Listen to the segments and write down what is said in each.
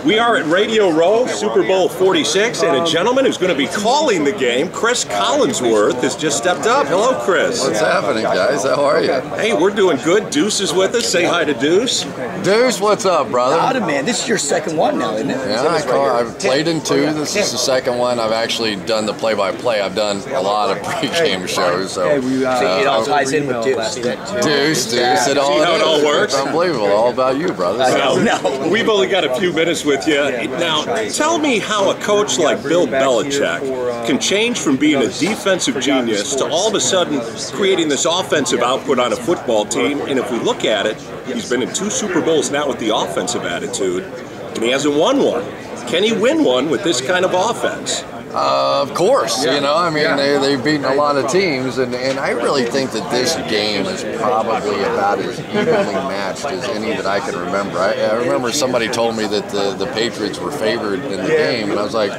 We are at Radio Row, Super Bowl 46, and a gentleman who's going to be calling the game, Chris Collinsworth, has just stepped up. Hello, Chris. What's happening, guys? How are you? Hey, we're doing good. Deuce is with us. Say hi to Deuce. Deuce, what's up, brother? Howdy, man. This is your second one now, isn't it? Yeah, I've played in two. This is the second one. I've actually done the play-by-play. I've done a lot of pre-game shows. So it all ties in with Deuce. Deuce, it all, see how it all works? It's unbelievable. All about you, brother. No, we've only got a few minutes with you. Now, tell me how a coach like Bill Belichick can change from being a defensive genius to all of a sudden creating this offensive output on a football team. And if we look at it, he's been in 2 Super Bowls now with the offensive attitude, and he hasn't won one. Can he win one with this kind of offense? Of course, you know, I mean, they've beaten a lot of teams, and I really think that this game is probably about as evenly matched as any that I can remember. I remember somebody told me that the Patriots were favored in the game, and I was like,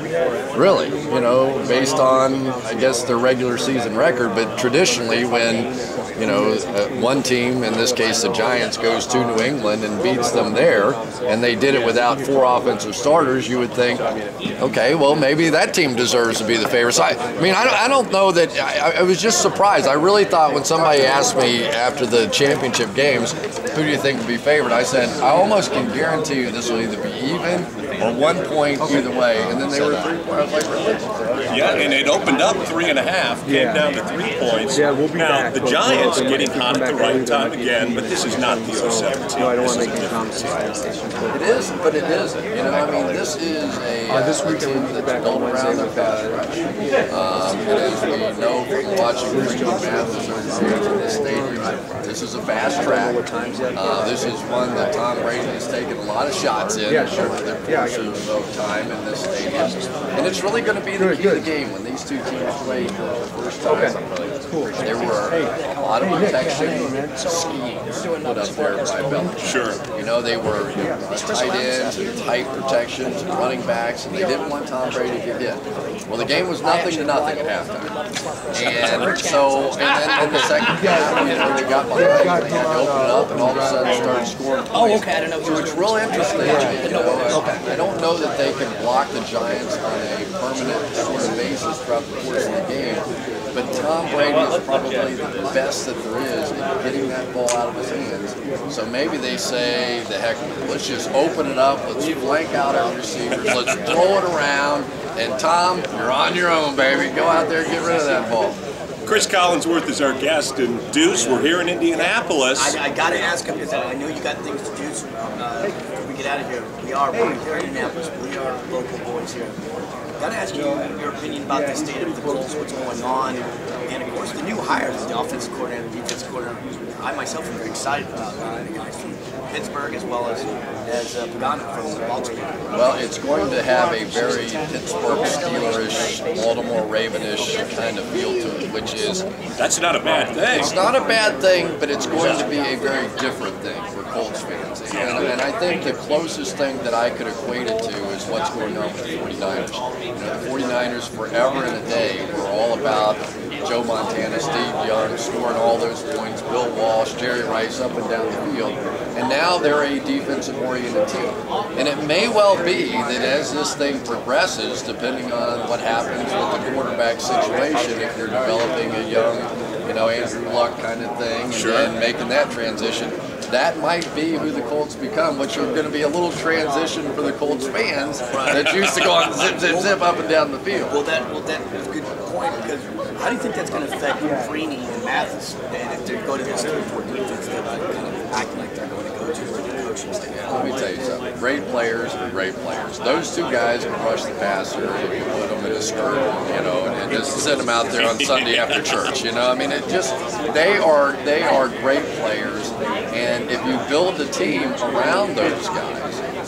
really? You know, based on, I guess, their regular season record, but traditionally when, you know, one team, in this case the Giants, goes to New England and beats them there, and they did it without 4 offensive starters, you would think, okay, well, maybe that team deserves to be the favorite. So I don't know that. I was just surprised. I really thought when somebody asked me after the championship games, who do you think would be favored? I said, I almost can guarantee you this will either be even or 1 point either way. And then they were 3 points. I was like, really? Yeah, and it opened up 3.5, came down to 3 points. Now, the Giants getting hot at the right time again, but this is not the 07 team. This is a different team. It is, but it isn't. You know, I mean, this is a team that's built around their pass rush. And as we know from watching Greenwood Mathis over here in this stadium, this is a fast track. This is one that Tom Brady has taken a lot of shots in over the course of time in this stadium. And it's really going to be the key of the game when these two teams played the first time. There were a lot of protection schemes put up there by Belichick. Sure. You know, they were tight ends and tight protections and running backs, and they didn't want Tom Brady to get hit. Well, the game was 0-0 at halftime. And so, and then in the second half, you know, they got behind, they opened it up, and all of a sudden started scoring points. Oh, okay, I don't know. So it's real interesting. You know, I don't know that they can block the Giants on a permanent sort of basis throughout the course of the game. But Tom Brady is probably the best that there is in getting that ball out of his hands. So maybe they say, the heck with it. Let's just open it up. Let's flank out our receivers. Let's throw it around. And Tom, you're on your own, baby. Go out there and get rid of that ball. Chris Collinsworth is our guest, and Deuce, we're here in Indianapolis. I got to ask him, because I know you got things to do. Before we get out of here, we're here in Indianapolis. We are local boys here. Got to ask you your opinion about the state of the Colts, what's going on, and of course the new hires, the offensive coordinator, the defensive coordinator. I myself am very excited about the guys from Pittsburgh as well as Pagano from Baltimore. Well, it's going to have a very Pittsburgh Steelerish, Baltimore Ravenish kind of feel to it, which is... That's not a bad thing. It's not a bad thing, but it's going to be a very different thing for Colts fans. And I think the closest thing that I could equate it to is what's going on with the 49ers. You know, the 49ers forever and a day were all about Joe Montana, Steve Young, scoring all those points, Bill Walsh, Jerry Rice up and down the field. And now they're a defensive-oriented team. And it may well be that as this thing progresses, depending on what happens with the quarterback situation, if you're developing a young, you know, Andrew Luck kind of thing, and making that transition, that might be who the Colts become, which are going to be a little transition for the Colts fans that used to go on zip, zip, zip up and down the field. Well, that's a good point, because how do you think that's going to affect Freeney and Mathis, and if they go to this 3-4 defense, they're kind of acting like they're going to go to the coaching staff? Let me tell you something. Great players are great players. Those two guys can rush the passer if you put them in a skirt, you know, and just send them out there on Sunday after church, you know. I mean, it just, they are great players, and if you build a team around those guys,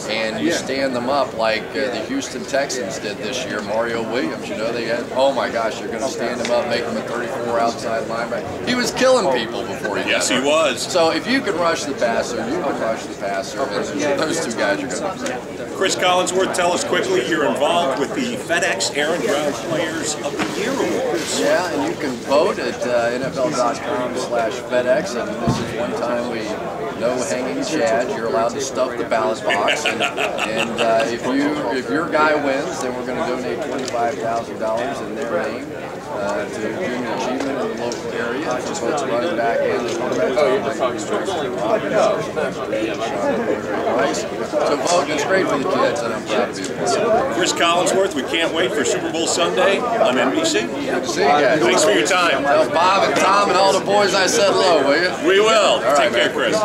and you stand them up like the Houston Texans did this year, Mario Williams, you know, they had, oh my gosh, you're going to stand him up, make him a 34 outside linebacker. He was killing people before he Yes, he was. So if you can rush the passer, you can rush the passer, and those two guys are going to be great. Chris Collinsworth, tell us quickly, you're involved with the FedEx Aaron Brown Players of the Year Awards. Yeah, and you can vote at NFL.com/FedEx, and this is one time we no hanging chads. You're allowed to stuff the ballot box, and if your guy wins, then we're going to donate $25,000 in their name to junior achievement in the local area for folks running back and the quarterback. So vote, it's great for the kids, and I'm proud to be a part of it. Chris Collinsworth, we can't wait for Super Bowl Sunday on NBC. Good to see you guys. Thanks for your time. Tell Bob and Tom and all the boys I said hello, will you? We will. All right, Take care, Chris.